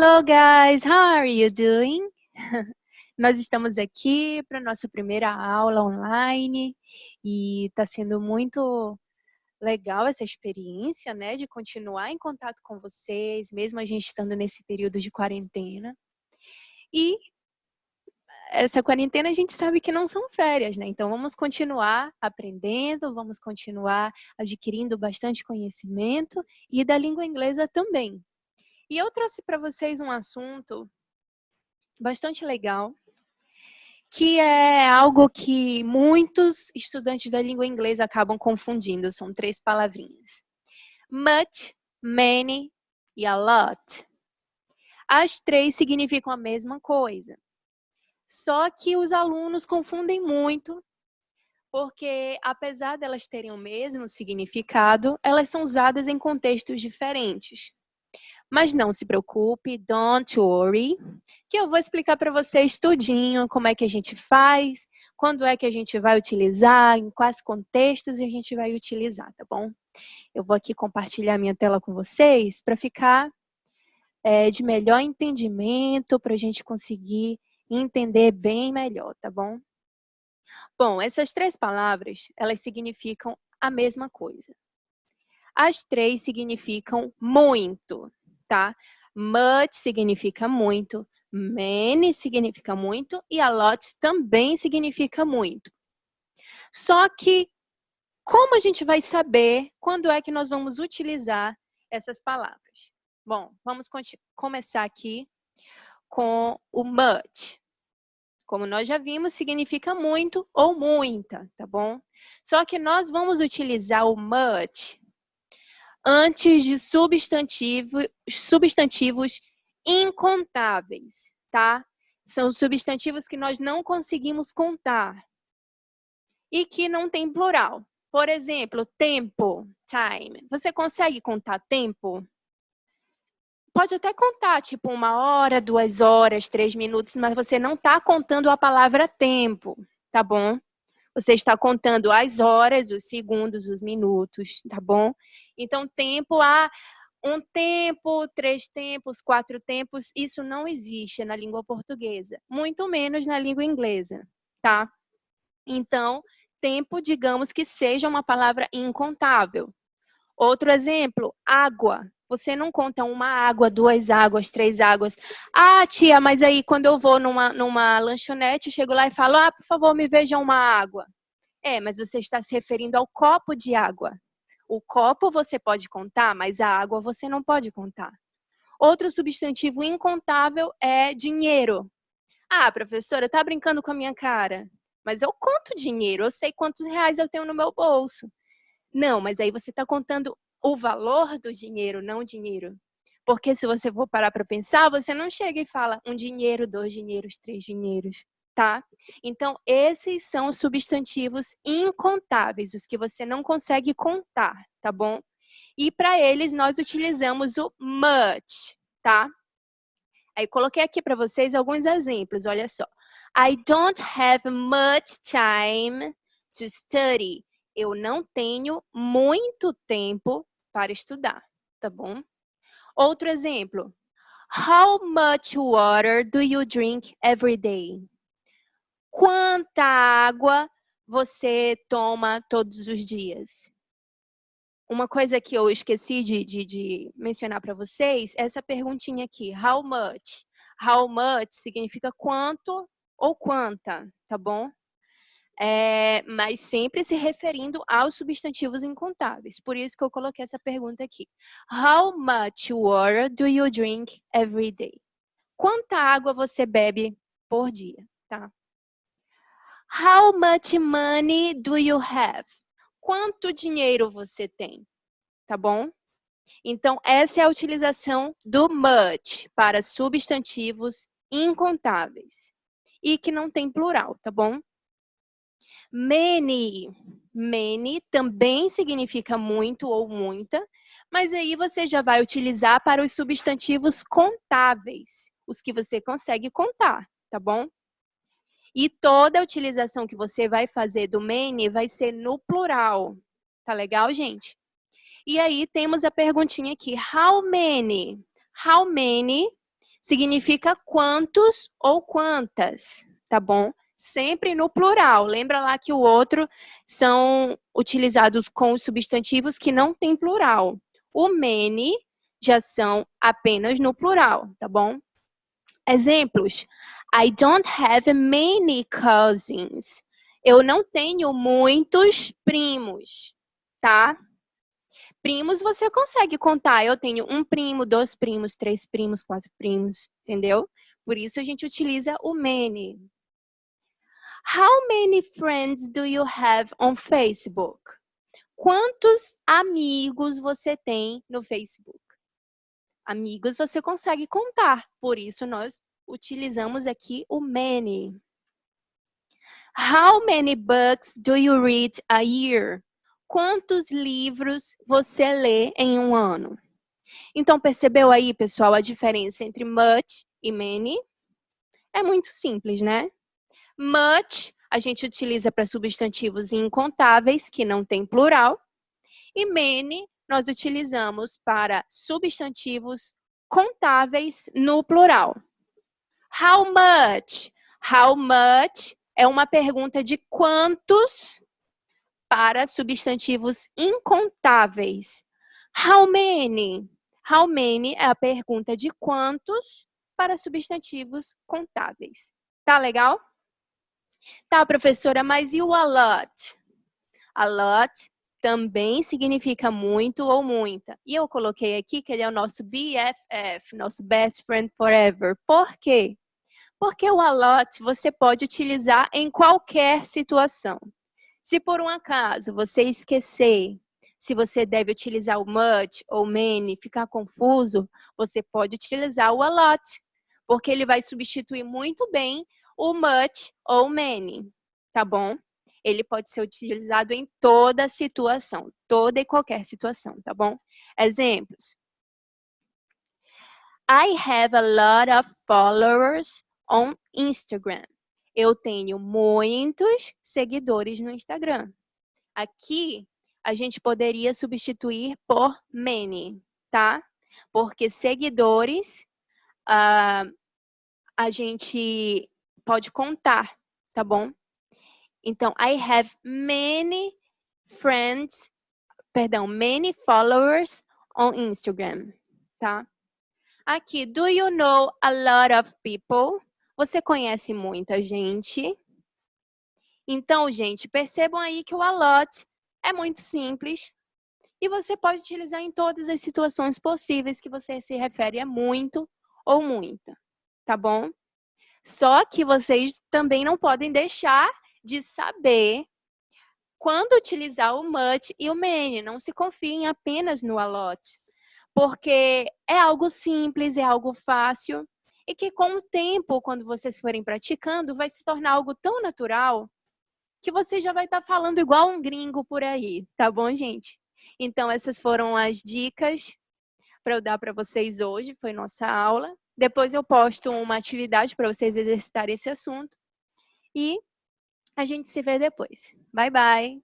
Hello guys, how are you doing? Nós estamos aqui para nossa primeira aula online e está sendo muito legal essa experiência, né, de continuar em contato com vocês, mesmo a gente estando nesse período de quarentena. E essa quarentena a gente sabe que não são férias, né? Então vamos continuar aprendendo, vamos continuar adquirindo bastante conhecimento e da língua inglesa também. E eu trouxe para vocês um assunto bastante legal, que é algo que muitos estudantes da língua inglesa acabam confundindo. São 3 palavrinhas. Much, many e a lot. As 3 significam a mesma coisa. Só que os alunos confundem muito, porque apesar delas terem o mesmo significado, elas são usadas em contextos diferentes. Mas não se preocupe, don't worry, que eu vou explicar para vocês tudinho como é que a gente faz, quando é que a gente vai utilizar, em quais contextos a gente vai utilizar, tá bom? Eu vou aqui compartilhar minha tela com vocês para ficar de melhor entendimento, para a gente conseguir entender bem melhor, tá bom? Bom, essas 3 palavras, elas significam a mesma coisa. As 3 significam muito, tá? Much significa muito, many significa muito e a lot também significa muito. Só que, como a gente vai saber quando é que nós vamos utilizar essas palavras? Bom, vamos começar aqui com o much. Como nós já vimos, significa muito ou muita, tá bom? Só que nós vamos utilizar o much antes de substantivos incontáveis, tá? São substantivos que nós não conseguimos contar e que não tem plural. Por exemplo, tempo, time. Você consegue contar tempo? Pode até contar, tipo, 1 hora, 2 horas, 3 minutos, mas você não está contando a palavra tempo, tá bom? Você está contando as horas, os segundos, os minutos, tá bom? Então, tempo, 1 tempo, 3 tempos, 4 tempos, isso não existe na língua portuguesa, muito menos na língua inglesa, tá? Então, tempo, digamos que seja uma palavra incontável. Outro exemplo, água. Você não conta 1 água, 2 águas, 3 águas. Ah, tia, mas aí quando eu vou numa lanchonete, eu chego lá e falo, por favor, me veja 1 água. Mas você está se referindo ao copo de água. O copo você pode contar, mas a água você não pode contar. Outro substantivo incontável é dinheiro. Ah, professora, tá brincando com a minha cara? Mas eu conto dinheiro, eu sei quantos reais eu tenho no meu bolso. Não, mas aí você está contando o valor do dinheiro, não o dinheiro. Porque se você for parar para pensar, você não chega e fala 1 dinheiro, 2 dinheiros, 3 dinheiros, tá? Então, esses são os substantivos incontáveis, os que você não consegue contar, tá bom? E para eles, nós utilizamos o much, tá? Aí, coloquei aqui para vocês alguns exemplos, olha só. I don't have much time to study. Eu não tenho muito tempo para estudar, tá bom? Outro exemplo. How much water do you drink every day? Quanta água você toma todos os dias? Uma coisa que eu esqueci de mencionar para vocês é essa perguntinha aqui. How much? How much significa quanto ou quanta, tá bom? Mas sempre se referindo aos substantivos incontáveis. Por isso que eu coloquei essa pergunta aqui. How much water do you drink every day? Quanta água você bebe por dia, tá? How much money do you have? Quanto dinheiro você tem, tá bom? Então, essa é a utilização do much para substantivos incontáveis e que não tem plural, tá bom? Many. Many também significa muito ou muita, mas aí você já vai utilizar para os substantivos contáveis, os que você consegue contar, tá bom? E toda a utilização que você vai fazer do many vai ser no plural. Tá legal, gente? E aí temos a perguntinha aqui. How many? How many significa quantos ou quantas, tá bom? Sempre no plural. Lembra lá que o outro são utilizados com os substantivos que não tem plural. O many já são apenas no plural, tá bom? Exemplos. I don't have many cousins. Eu não tenho muitos primos, tá? Primos você consegue contar. Eu tenho um primo, 2 primos, 3 primos, 4 primos, entendeu? Por isso a gente utiliza o many. How many friends do you have on Facebook? Quantos amigos você tem no Facebook? Amigos você consegue contar, por isso nós utilizamos aqui o many. How many books do you read a year? Quantos livros você lê em um ano? Então, percebeu aí, pessoal, a diferença entre much e many? É muito simples, né? Much, a gente utiliza para substantivos incontáveis, que não tem plural. E many, nós utilizamos para substantivos contáveis no plural. How much? How much é uma pergunta de quantos para substantivos incontáveis. How many? How many é a pergunta de quantos para substantivos contáveis. Tá legal? Tá, professora, mas e o a lot? A lot também significa muito ou muita. E eu coloquei aqui que ele é o nosso BFF, nosso Best Friend Forever. Por quê? Porque o a lot você pode utilizar em qualquer situação. Se por um acaso você esquecer se você deve utilizar o much ou many, ficar confuso, você pode utilizar o a lot, porque ele vai substituir muito bem o much ou many, tá bom? Ele pode ser utilizado em toda situação, toda e qualquer situação, tá bom? Exemplos. I have a lot of followers on Instagram. Eu tenho muitos seguidores no Instagram. Aqui, a gente poderia substituir por many, tá? Porque seguidores, a gente pode contar, tá bom? Então, I have many friends, many followers on Instagram, tá? Aqui, do you know a lot of people? Você conhece muita gente? Então, gente, percebam aí que o a lot é muito simples e você pode utilizar em todas as situações possíveis que você se refere a muito ou muita, tá bom? Só que vocês também não podem deixar de saber quando utilizar o much e o many. Não se confiem apenas no a lot, porque é algo simples, é algo fácil e que com o tempo, quando vocês forem praticando, vai se tornar algo tão natural que você já vai estar falando igual um gringo por aí, tá bom, gente? Então, essas foram as dicas para eu dar para vocês hoje, foi nossa aula. Depois eu posto uma atividade para vocês exercitarem esse assunto. E a gente se vê depois. Bye, bye!